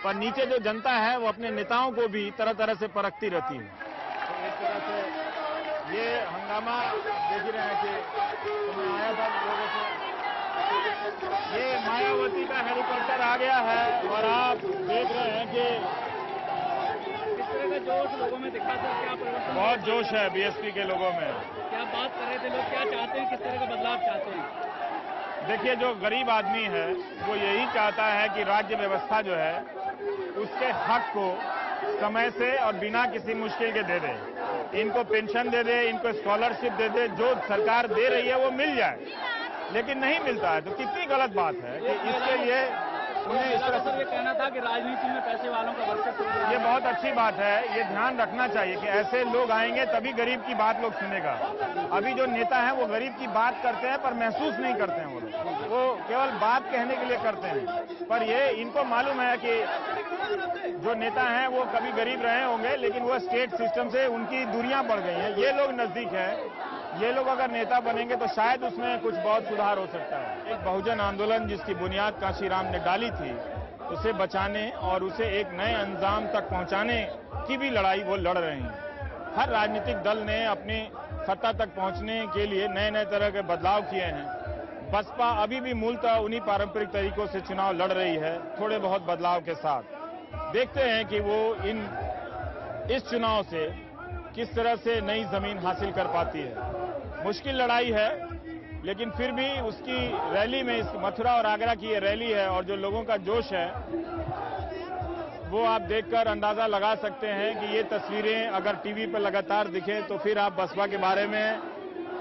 पर नीचे जो जनता है वो अपने नेताओं को भी तरह तरह से परखती रहती है। तो एक तरह से ये हंगामा देख रहे हैं कि मैं आया था लोगों से, ये मायावती का हेलीकॉप्टर आ गया है और आप देख रहे हैं कि
किस तरह का जोश लोगों में दिखा था, क्या परिवर्तन?
बहुत जोश है बीएसपी के लोगों में।
क्या बात कर रहे थे लोग, क्या चाहते हैं, किस तरह का बदलाव चाहते हैं?
देखिए, जो गरीब आदमी है वो यही चाहता है कि राज्य व्यवस्था जो है उसके हक को समय से और बिना किसी मुश्किल के दे दे। इनको पेंशन दे दे, इनको स्कॉलरशिप दे दे, जो सरकार दे रही है वो मिल जाए, लेकिन नहीं मिलता है। तो कितनी गलत बात है कि इसके लिए उन्हें इस तरह से
ये कहना था कि राजनीति में पैसे वालों का वर्चस्व है।
ये बहुत अच्छी बात है, ये ध्यान रखना चाहिए कि ऐसे लोग आएंगे तभी गरीब की बात लोग सुनेगा। अभी जो नेता हैं वो गरीब की बात करते हैं पर महसूस नहीं करते हैं, वो केवल बात कहने के लिए करते हैं। पर ये इनको मालूम है कि जो नेता हैं वो कभी गरीब रहे होंगे, लेकिन वो स्टेट सिस्टम से उनकी दूरियां बढ़ गई हैं। ये लोग नजदीक है, ये लोग अगर नेता बनेंगे तो शायद उसमें कुछ बहुत सुधार हो सकता है। एक बहुजन आंदोलन जिसकी बुनियाद कांशीराम ने डाली थी, उसे बचाने और उसे एक नए अंजाम तक पहुंचाने की भी लड़ाई वो लड़ रहे हैं। हर राजनीतिक दल ने अपनी सत्ता तक पहुंचने के लिए नए नए तरह के बदलाव किए हैं। बसपा अभी भी मूलतः उन्हीं पारंपरिक तरीकों से चुनाव लड़ रही है, थोड़े बहुत बदलाव के साथ। देखते हैं कि वो इस चुनाव से किस तरह से नई जमीन हासिल कर पाती है। मुश्किल लड़ाई है, लेकिन फिर भी उसकी रैली में, इस मथुरा और आगरा की ये रैली है और जो लोगों का जोश है वो आप देखकर अंदाजा लगा सकते हैं कि ये तस्वीरें अगर टीवी पर लगातार दिखे तो फिर आप बसपा के बारे में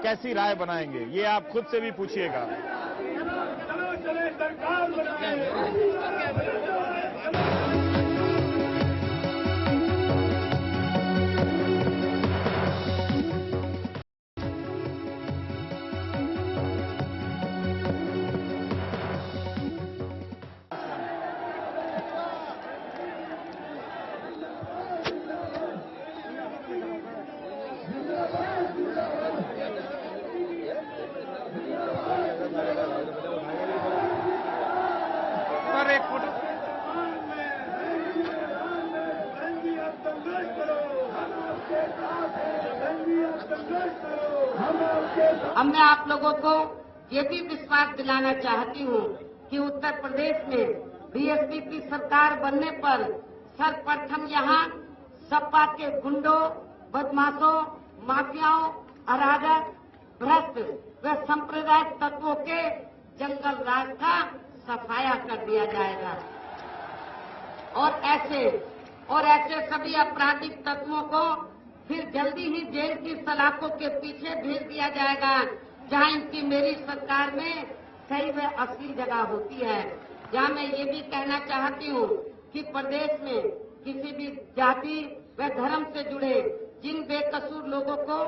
कैसी राय बनाएंगे, ये आप खुद से भी पूछिएगा।
अब मैं आप लोगों को ये भी विश्वास दिलाना चाहती हूँ कि उत्तर प्रदेश में बीएसपी की सरकार बनने पर सर्वप्रथम यहाँ सपा के गुंडों, बदमाशों, माफियाओं, अराजक, भ्रष्ट व सांप्रदायिक तत्वों के जंगल राज का सफाया कर दिया जाएगा और ऐसे सभी आपराधिक तत्वों को फिर जल्दी ही जेल की सलाखों के पीछे भेज दिया जाएगा, जहां इनकी मेरी सरकार में सही व असली जगह होती है। जहां मैं ये भी कहना चाहती हूँ कि प्रदेश में किसी भी जाति व धर्म से जुड़े जिन बेकसूर लोगों को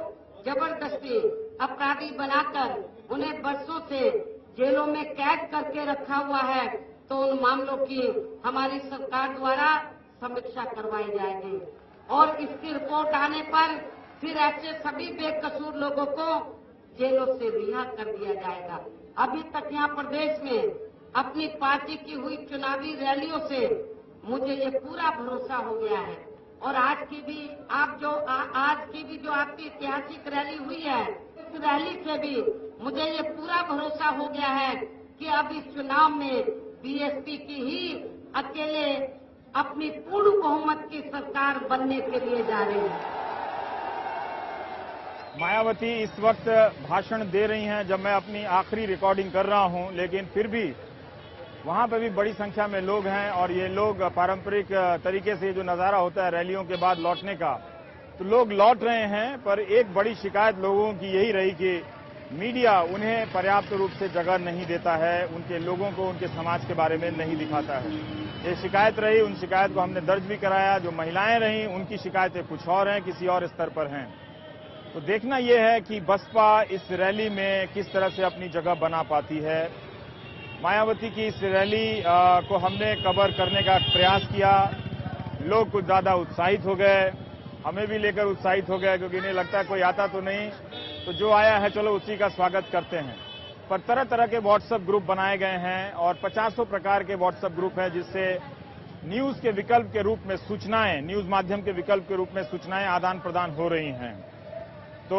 जबरदस्ती अपराधी बनाकर उन्हें वर्षों से जेलों में कैद करके रखा हुआ है, तो उन मामलों की हमारी सरकार द्वारा समीक्षा करवाई जाएगी और इसकी रिपोर्ट आने पर फिर ऐसे सभी बेकसूर लोगों को जेलों से रिहा कर दिया जाएगा। अभी तक यहाँ प्रदेश में अपनी पार्टी की हुई चुनावी रैलियों से मुझे ये पूरा भरोसा हो गया है और आज की भी जो आपकी ऐतिहासिक रैली हुई है, इस रैली से भी मुझे ये पूरा भरोसा हो गया है कि अब इस चुनाव में बीएसपी की ही अकेले अपनी पूर्ण बहुमत की सरकार बनने के लिए जा रही है।
मायावती इस वक्त भाषण दे रही हैं जब मैं अपनी आखिरी रिकॉर्डिंग कर रहा हूं, लेकिन फिर भी वहां पर भी बड़ी संख्या में लोग हैं और ये लोग पारंपरिक तरीके से जो नजारा होता है रैलियों के बाद लौटने का, तो लोग लौट रहे हैं। पर एक बड़ी शिकायत लोगों की यही रही कि मीडिया उन्हें पर्याप्त रूप से जगह नहीं देता है, उनके लोगों को उनके समाज के बारे में नहीं दिखाता है। ये शिकायत रही, उन शिकायत को हमने दर्ज भी कराया। जो महिलाएं रहीं उनकी शिकायतें कुछ और हैं, किसी और स्तर पर हैं। तो देखना यह है कि बसपा इस रैली में किस तरह से अपनी जगह बना पाती है। मायावती की इस रैली को हमने कवर करने का प्रयास किया। लोग कुछ ज्यादा उत्साहित हो गए, हमें भी लेकर उत्साहित हो गए, क्योंकि इन्हें लगता है कोई आता तो नहीं, तो जो आया है चलो उसी का स्वागत करते हैं। पर तरह तरह के व्हाट्सएप ग्रुप बनाए गए हैं और 50 प्रकार के व्हाट्सएप ग्रुप हैं जिससे न्यूज के विकल्प के रूप में सूचनाएं, न्यूज माध्यम के विकल्प के रूप में सूचनाएं आदान प्रदान हो रही हैं। तो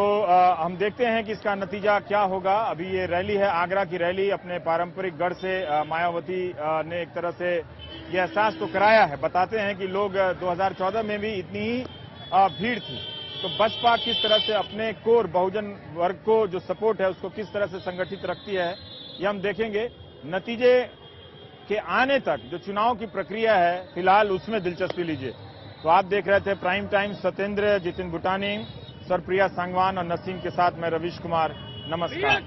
हम देखते हैं कि इसका नतीजा क्या होगा। अभी ये रैली है, आगरा की रैली, अपने पारंपरिक गढ़ से मायावती ने एक तरह से ये एहसास तो कराया है। बताते हैं कि लोग 2014 में भी इतनी ही भीड़ थी। तो बसपा किस तरह से अपने कोर बहुजन वर्ग को जो सपोर्ट है उसको किस तरह से संगठित रखती है, ये हम देखेंगे। नतीजे के आने तक जो चुनाव की प्रक्रिया है फिलहाल उसमें दिलचस्पी लीजिए। तो आप देख रहे थे प्राइम टाइम, सत्येंद्र, जितिन बुटानी, सरप्रिया सांगवान और नसीम के साथ मैं रवीश कुमार। नमस्कार।